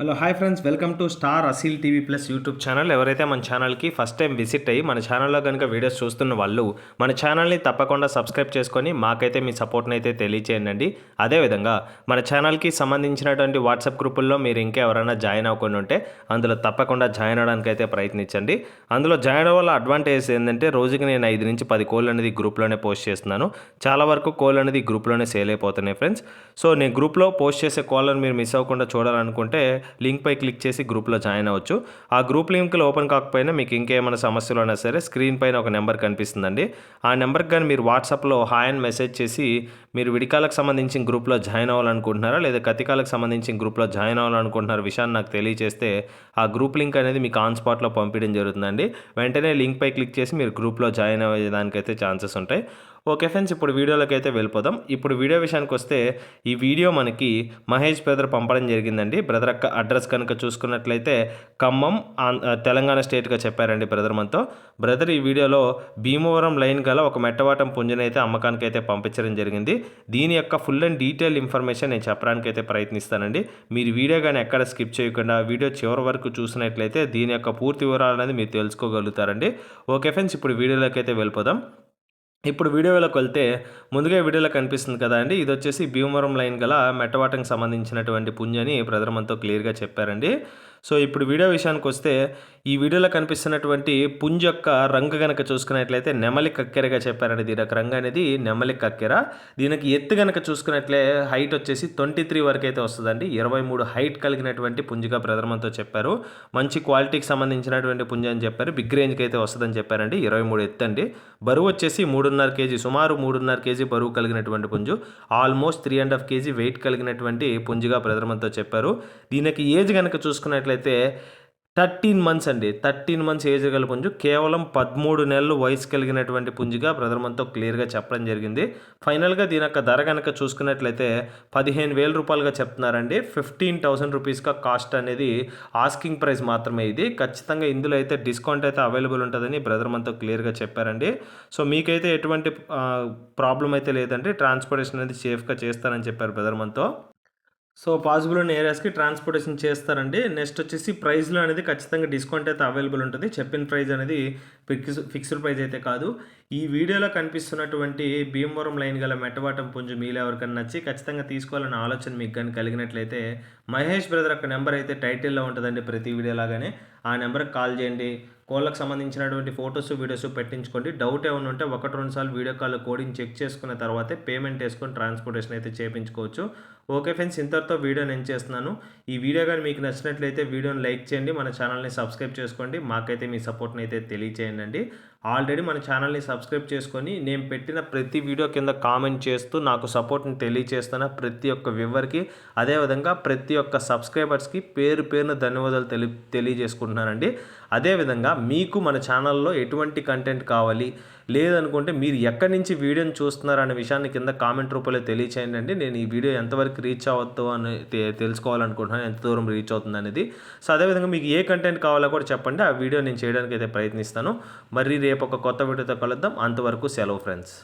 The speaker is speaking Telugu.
Hello hi friends, welcome to star Aseel TV plus YouTube channel. ఎవరైతే మన ఛానల్కి ఫస్ట్ టైం విజిట్ అయ్యి మన ఛానల్లో కనుక వీడియోస్ చూస్తున్న వాళ్ళు మన ఛానల్ని తప్పకుండా సబ్స్క్రైబ్ చేసుకొని మాకైతే మీ సపోర్ట్ని అయితే తెలియచేయండి. అదేవిధంగా మన ఛానల్కి సంబంధించినటువంటి వాట్సాప్ గ్రూపుల్లో మీరు ఇంకా ఎవరైనా జాయిన్ అవ్వకుండా ఉంటే అందులో తప్పకుండా జాయిన్ అవ్వడానికి అయితే ప్రయత్నించండి. అందులో జాయిన్ అవ్వడం వల్ల అడ్వాంటేజ్ ఏంటంటే రోజుకి నేను 5 నుంచి 10 కోళ్ళు అనేది గ్రూప్లోనే పోస్ట్ చేస్తున్నాను. చాలా వరకు కోళ్ళు అనేది గ్రూప్లోనే సేల్ అయిపోతున్నాయి ఫ్రెండ్స్. సో నేను గ్రూప్లో పోస్ట్ చేసే కోళ్ళను మీరు మిస్ అవ్వకుండా చూడాలనుకుంటే లింక్పై క్లిక్ చేసి గ్రూప్లో జాయిన్ అవ్వచ్చు. ఆ గ్రూప్ లింక్లు ఓపెన్ కాకపోయినా మీకు ఇంకేమైనా సమస్యలు అయినా సరే స్క్రీన్ పైన ఒక నెంబర్ కనిపిస్తుందండి. ఆ నెంబర్కి కానీ మీరు వాట్సాప్లో హాయ్ అని మెసేజ్ చేసి మీరు విడికాలకు సంబంధించిన గ్రూప్లో జాయిన్ అవ్వాలనుకుంటున్నారా లేదా కతికాలకు సంబంధించిన గ్రూప్లో జాయిన్ అవ్వాలనుకుంటున్నారా విషయాన్ని నాకు తెలియజేస్తే ఆ గ్రూప్ లింక్ అనేది మీకు ఆన్ స్పాట్లో పంపించడం జరుగుతుందండి. వెంటనే లింక్పై క్లిక్ చేసి మీరు గ్రూప్లో జాయిన్ అయ్యేదానికైతే ఛాన్సెస్ ఉంటాయి. ఓకే ఫ్రెండ్స్, ఇప్పుడు వీడియోలోకి అయితే వెళ్ళిపోదాం. ఇప్పుడు వీడియో విషయానికి వస్తే ఈ వీడియో మనకి మహేష్ బ్రదర్ పంపడం జరిగిందండి. బ్రదర్ యొక్క అడ్రస్ కనుక చూసుకున్నట్లయితే ఖమ్మం తెలంగాణ స్టేట్గా చెప్పారండి బ్రదర్ మనతో. బ్రదర్ ఈ వీడియోలో భీమవరం లైన్ గల ఒక మెట్టవాటం పుంజనైతే అమ్మకానికి అయితే పంపించడం జరిగింది. దీని యొక్క ఫుల్ అండ్ డీటెయిల్ ఇన్ఫర్మేషన్ నేను చెప్పడానికి అయితే ప్రయత్నిస్తానండి. మీరు వీడియో కానీ ఎక్కడ స్కిప్ చేయకుండా వీడియో చివరి వరకు చూసినట్లయితే దీని యొక్క పూర్తి వివరాలు అనేది మీరు తెలుసుకోగలుగుతారండి. ఓకే ఫ్రెండ్స్, ఇప్పుడు వీడియోలోకి అయితే వెళ్ళిపోదాం. ఇప్పుడు వీడియోలోకి వెళ్తే ముందుగా వీడియోలో కనిపిస్తుంది కదా అండి, ఇది వచ్చేసి భీమవరం లైన్ గల మెట్టవాటంకి సంబంధించినటువంటి పుంజని బ్రదర్ మనతో క్లియర్గా చెప్పారండి. సో ఇప్పుడు వీడియో విషయానికి వస్తే ఈ వీడియోలో కనిపిస్తున్నటువంటి పుంజ యొక్క రంగు కనుక చూసుకున్నట్లయితే నెమలి కక్కెరగా చెప్పారండి. దీని యొక్క రంగు అనేది నెమలి కక్కెర. దీనికి ఎత్తు కనుక చూసుకున్నట్లే హైట్ వచ్చేసి 23 వరకు అయితే వస్తుందండి. 23 హైట్ కలిగినటువంటి పుంజగా బ్రదర్ మనతో చెప్పారు. మంచి క్వాలిటీకి సంబంధించినటువంటి పుంజ అని చెప్పారు. బిగ్ రేంజ్కి అయితే వస్తుందని చెప్పారండి. 23 ఎత్తు అండి. బరువు వచ్చేసి 3.5 కేజీ, సుమారు 3.5 కేజీ బరువు కలిగినటువంటి పుంజు. ఆల్మోస్ట్ 3.5 కేజీ వెయిట్ కలిగినటువంటి పుంజుగా బ్రదర్ మనతో చెప్పారు. దీనికి ఏజ్ కనుక చూసుకున్నట్లయితే 13 మంత్స్ అండి. 13 మంత్స్ ఏజ్ గల పుంజు. కేవలం 13 నెలలు వయసు కలిగినటువంటి పుంజుగా బ్రదర్ మనతో క్లియర్గా చెప్పడం జరిగింది. ఫైనల్గా దీని యొక్క ధర కనుక చూసుకున్నట్లయితే 15,000 రూపాయలుగా చెప్తున్నారండి. 15,000 రూపీస్గా కాస్ట్ అనేది ఆస్కింగ్ ప్రైస్ మాత్రమే. ఇది ఖచ్చితంగా ఇందులో అయితే డిస్కౌంట్ అయితే అవైలబుల్ ఉంటుందని బ్రదర్ మనతో క్లియర్గా చెప్పారండి. సో మీకైతే ఎటువంటి ప్రాబ్లం అయితే లేదండి. ట్రాన్స్పోర్టేషన్ అనేది సేఫ్గా చేస్తానని చెప్పారు బ్రదర్ మనతో. సో పాసిబుల్ ఉన్న ఏరియాస్కి ట్రాన్స్పోర్టేషన్ చేస్తారండి. నెక్స్ట్ వచ్చేసి ప్రైస్లో అనేది ఖచ్చితంగా డిస్కౌంట్ అయితే అవైలబుల్ ఉంటుంది. చెప్పిన ప్రైస్ అనేది ఫిక్స్డ్ ప్రైస్ అయితే కాదు. ఈ వీడియోలో కనిపిస్తున్నటువంటి భీమవరం లైన్ గల మెట్టవాటం పుంజు మీలో ఎవరికైనా నచ్చి ఖచ్చితంగా తీసుకోవాలన్న ఆలోచన మీకు కానీ కలిగినట్లయితే మహేష్ బ్రదర్ యొక్క నెంబర్ అయితే టైటిల్లో ఉంటుందండి. ప్రతి వీడియో లాగానే ఆ నెంబర్కి కాల్ చేయండి. కోళ్ళకు సంబంధించినటువంటి ఫొటోస్ వీడియోస్ పెట్టించుకోండి. డౌట్ ఏమైనా ఉంటే 1-2 సార్లు వీడియో కాల్ కోడింగ్ చెక్ చేసుకున్న తర్వాతే పేమెంట్ వేసుకొని ట్రాన్స్పోర్టేషన్ అయితే చేయించుకోవచ్చు. ఓకే ఫ్రెండ్స్, ఇంతటితో వీడియో నేను చేస్తున్నాను. ఈ వీడియో కానీ మీకు నచ్చినట్లయితే వీడియోని లైక్ చేయండి, మన ఛానల్ని సబ్స్క్రైబ్ చేసుకోండి. మాకైతే మీ సపోర్ట్ని అయితే తెలియచేయండి. ఆల్రెడీ మన ఛానల్ని సబ్స్క్రైబ్ చేసుకొని నేను పెట్టిన ప్రతి వీడియో కింద కామెంట్ చేస్తూ నాకు సపోర్ట్ని తెలియచేస్తున్న ప్రతి ఒక్క వ్యూవర్కి, అదేవిధంగా ప్రతి ఒక్క సబ్స్క్రైబర్స్కి పేరు పేరున ధన్యవాదాలు తెలియజేసుకుంటున్నానండి. అదేవిధంగా మీకు మన ఛానల్లో ఎటువంటి కంటెంట్ కావాలి లేదనుకుంటే మీరు ఎక్కడి నుంచి వీడియోని చూస్తున్నారు అనే విషయాన్ని కింద కామెంట్ రూపంలో తెలియచేయండి. నేను ఈ వీడియో ఎంతవరకు రీచ్ అవ్వద్దు అని తెలుసుకోవాలనుకుంటున్నాను, ఎంత దూరం రీచ్ అవుతుంది అనేది. సో అదేవిధంగా మీకు ఏ కంటెంట్ కావాలో కూడా చెప్పండి, ఆ వీడియో నేను చేయడానికి అయితే ప్రయత్నిస్తాను. మరి రేపు ఒక కొత్త వీడియోతో కలుద్దాం. అంతవరకు సెలవు ఫ్రెండ్స్.